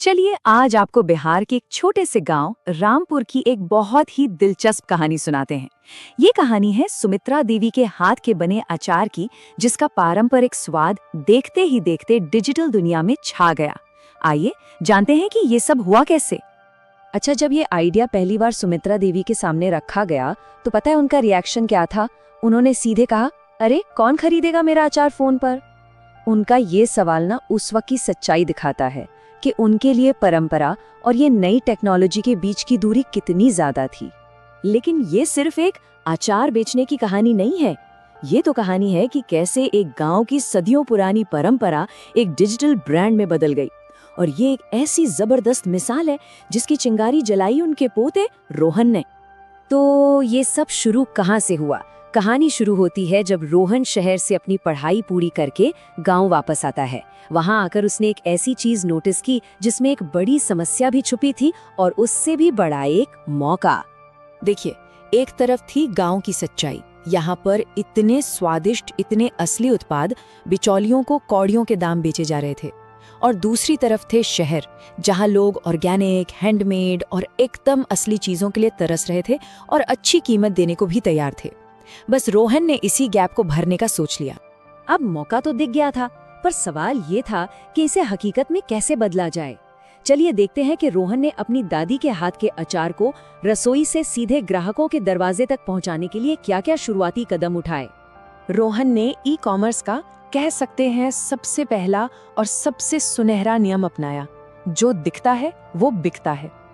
चलिए आज आपको बिहार के एक छोटे से गांव रामपुर की एक बहुत ही दिलचस्प कहानी सुनाते हैं। ये कहानी है सुमित्रा देवी के हाथ के बने अचार की, जिसका पारंपरिक स्वाद देखते ही देखते डिजिटल दुनिया में छा गया। आइए जानते हैं कि ये सब हुआ कैसे। अच्छा, जब ये आइडिया पहली बार सुमित्रा देवी के सामने रखा गया तो पता है उनका रिएक्शन क्या था? उन्होंने सीधे कहा, अरे कौन खरीदेगा मेरा अचार फोन पर। उनका ये सवाल ना उस वक्त की सच्चाई दिखाता है कि उनके लिए परंपरा और ये नई टेक्नोलॉजी के बीच की दूरी कितनी ज्यादा थी। लेकिन ये सिर्फ एक अचार बेचने की कहानी नहीं है। ये तो कहानी है कि कैसे एक गांव की सदियों पुरानी परंपरा एक डिजिटल ब्रांड में बदल गई। और ये एक ऐसी जबरदस्त मिसाल है जिसकी चिंगारी जलाई उनके पोते रोहन ने। तो ये सब शुरू कहाँ से हुआ? कहानी शुरू होती है जब रोहन शहर से अपनी पढ़ाई पूरी करके गांव वापस आता है। वहां आकर उसने एक ऐसी चीज नोटिस की जिसमें एक बड़ी समस्या भी छुपी थी और उससे भी बड़ा एक मौका। देखिए, एक तरफ थी गांव की सच्चाई, यहाँ पर इतने स्वादिष्ट, इतने असली उत्पाद बिचौलियों को कौड़ियों के दाम बेचे जा रहे थे। और दूसरी तरफ थे शहर, जहाँ लोग ऑर्गेनिक, हैंडमेड और एकदम असली चीजों के लिए तरस रहे थे और अच्छी कीमत देने को भी तैयार थे। बस रोहन ने इसी गैप को भरने का सोच लिया। अब मौका तो दिख गया था, पर सवाल ये था कि इसे हकीकत में कैसे बदला जाए। चलिए देखते हैं कि रोहन ने अपनी दादी के हाथ के अचार को रसोई से सीधे ग्राहकों के दरवाजे तक पहुंचाने के लिए क्या-क्या शुरुआती कदम उठाए। रोहन ने ई कॉमर्स का, कह सकते हैं, सबसे पहला और सबसे सुनहरा नियम अपनाया, जो दिखता है वो बिकता है।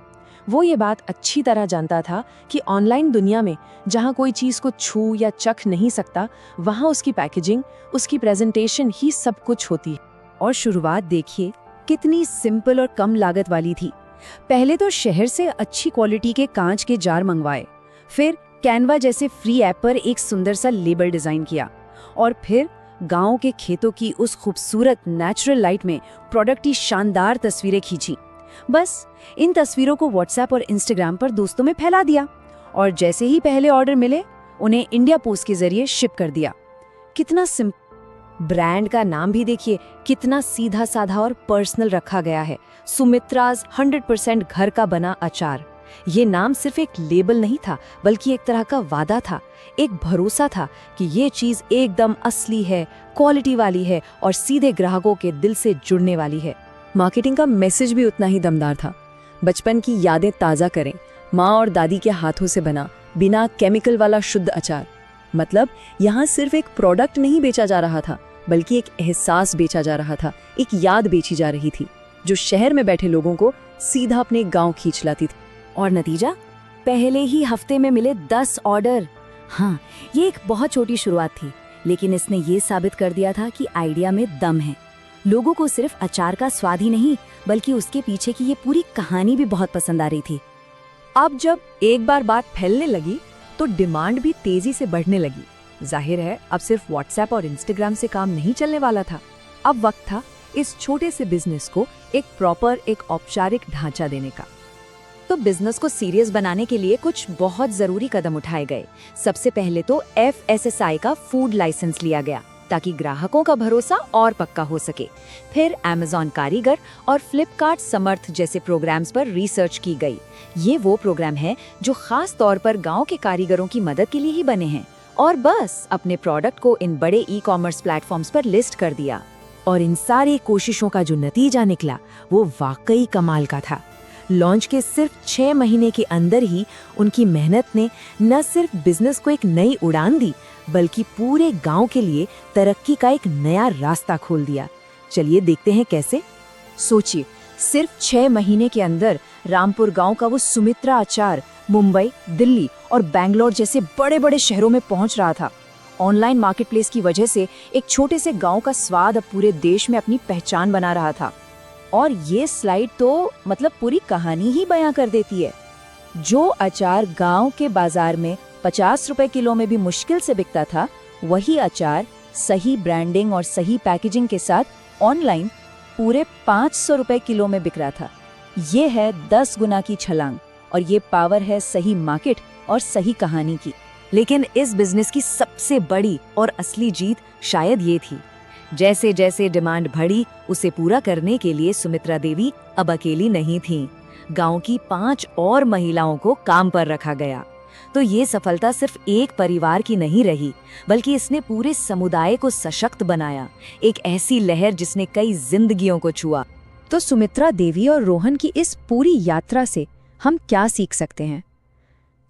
वो ये बात अच्छी तरह जानता था कि ऑनलाइन दुनिया में जहाँ कोई चीज़ को छू या चख नहीं सकता, वहाँ उसकी पैकेजिंग, उसकी प्रेजेंटेशन ही सब कुछ होती है। और शुरुआत देखिए कितनी सिंपल और कम लागत वाली थी। पहले तो शहर से अच्छी क्वालिटी के कांच के जार मंगवाए, फिर कैनवा जैसे फ्री ऐप पर एक सुंदर सा लेबल डिजाइन किया, और फिर गाँव के खेतों की उस खूबसूरत नेचुरल लाइट में प्रोडक्ट की शानदार तस्वीरें खींची। बस इन तस्वीरों को व्हाट्सएप और इंस्टाग्राम पर दोस्तों में फैला दिया, और जैसे ही पहले ऑर्डर मिले उन्हें इंडिया पोस्ट के जरिए शिप कर दिया। कितना सिंपल। ब्रांड का नाम भी देखिए कितना सीधा साधा और पर्सनल रखा गया है, सुमित्राज 100% घर का बना अचार। ये नाम सिर्फ एक लेबल नहीं था, बल्कि एक तरह का वादा था, एक भरोसा था कि ये चीज एकदम असली है, क्वालिटी वाली है और सीधे ग्राहकों के दिल से जुड़ने वाली है। मार्केटिंग का मैसेज भी उतना ही दमदार था। बचपन की यादें ताज़ा करें, माँ और दादी के हाथों से बना, बिना केमिकल वाला शुद्ध अचार। मतलब यहाँ सिर्फ एक प्रोडक्ट नहीं बेचा जा रहा था, बल्कि एक एहसास बेचा जा रहा था, एक याद बेची जा रही थी, जो शहर में बैठे लोगों को सीधा अपने गाँव खींच लाती थी। और नतीजा, पहले ही हफ्ते में मिले 10 ऑर्डर। हाँ, ये एक बहुत छोटी शुरुआत थी, लेकिन इसने ये साबित कर दिया था कि आइडिया में दम है। लोगों को सिर्फ अचार का स्वाद ही नहीं, बल्कि उसके पीछे की ये पूरी कहानी भी बहुत पसंद आ रही थी। अब जब एक बार बात फैलने लगी तो डिमांड भी तेजी से बढ़ने लगी। जाहिर है, अब सिर्फ व्हाट्सएप और इंस्टाग्राम से काम नहीं चलने वाला था। अब वक्त था इस छोटे से बिजनेस को एक औपचारिक ढांचा देने का। तो बिजनेस को सीरियस बनाने के लिए कुछ बहुत जरूरी कदम उठाए गए। सबसे पहले तो FSSAI का फूड लाइसेंस लिया गया, ताकि ग्राहकों का भरोसा और पक्का हो सके। फिर Amazon कारीगर और फ्लिपकार्ट समर्थ जैसे प्रोग्राम्स पर रिसर्च की गई। ये वो प्रोग्राम है जो खास तौर पर गांव के कारीगरों की मदद के लिए ही बने हैं। और बस अपने प्रोडक्ट को इन बड़े ई कॉमर्स प्लेटफॉर्म्स पर लिस्ट कर दिया। और इन सारी कोशिशों का जो नतीजा निकला वो वाकई कमाल का था। लॉन्च के सिर्फ 6 महीने के अंदर ही उनकी मेहनत ने न सिर्फ बिजनेस को एक नई उड़ान दी, बल्कि पूरे गांव के लिए तरक्की का एक नया रास्ता खोल दिया। चलिए देखते हैं कैसे। सोचिए, सिर्फ 6 महीने के अंदर रामपुर गांव का वो सुमित्रा अचार मुंबई, दिल्ली और बैंगलोर जैसे बड़े बड़े शहरों में पहुंच रहा था। ऑनलाइन मार्केटप्लेस की वजह से एक छोटे से गांव का स्वाद अब पूरे देश में अपनी पहचान बना रहा था। और ये स्लाइड तो मतलब पूरी कहानी ही बयां कर देती है। जो अचार गांव के बाजार में 50 रुपए किलो में भी मुश्किल से बिकता था, वही अचार सही ब्रांडिंग और सही पैकेजिंग के साथ ऑनलाइन पूरे 500 रुपए किलो में बिक रहा था। ये है 10 गुना की छलांग, और ये पावर है सही मार्केट और सही कहानी की। लेकिन इस बिजनेस की सबसे बड़ी और असली जीत शायद ये थी जैसे जैसे डिमांड बढ़ी, उसे पूरा करने के लिए सुमित्रा देवी अब अकेली नहीं थीं। गांव की 5 और महिलाओं को काम पर रखा गया। तो ये सफलता सिर्फ एक परिवार की नहीं रही, बल्कि इसने पूरे समुदाय को सशक्त बनाया, एक ऐसी लहर जिसने कई जिंदगियों को छुआ। तो सुमित्रा देवी और रोहन की इस पूरी यात्रा से हम क्या सीख सकते हैं?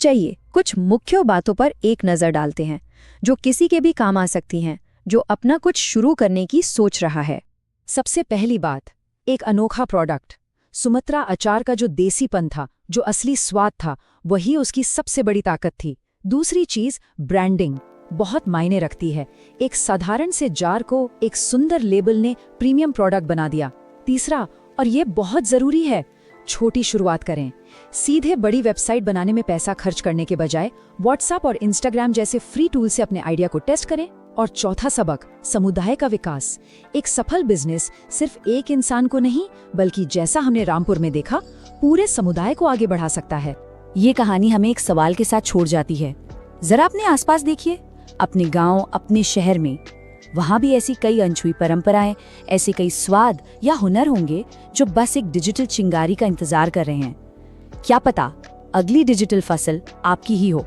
चलिए कुछ मुख्य बातों पर एक नज़र डालते हैं, जो किसी के भी काम आ सकती हैं, जो अपना कुछ शुरू करने की सोच रहा है। सबसे पहली बात, एक अनोखा प्रोडक्ट। सुमित्रा अचार का जो देसीपन था, जो असली स्वाद था, वही उसकी सबसे बड़ी ताकत थी। दूसरी चीज, ब्रांडिंग बहुत मायने रखती है। एक साधारण से जार को एक सुंदर लेबल ने प्रीमियम प्रोडक्ट बना दिया। तीसरा, और ये बहुत जरूरी है, छोटी शुरुआत करें। सीधे बड़ी वेबसाइट बनाने में पैसा खर्च करने के बजाय व्हाट्सएप और इंस्टाग्राम जैसे फ्री टूल से अपने आइडिया को टेस्ट करें। और चौथा सबक, समुदाय का विकास। एक सफल बिजनेस सिर्फ एक इंसान को नहीं, बल्कि जैसा हमने रामपुर में देखा, पूरे समुदाय को आगे बढ़ा सकता है। ये कहानी हमें एक सवाल के साथ छोड़ जाती है। जरा अपने आसपास देखिए, अपने गांव, अपने शहर में, वहां भी ऐसी कई अनछुई परंपराएं, ऐसे कई स्वाद या हुनर होंगे जो बस एक डिजिटल चिंगारी का इंतजार कर रहे हैं। क्या पता अगली डिजिटल फसल आपकी ही हो।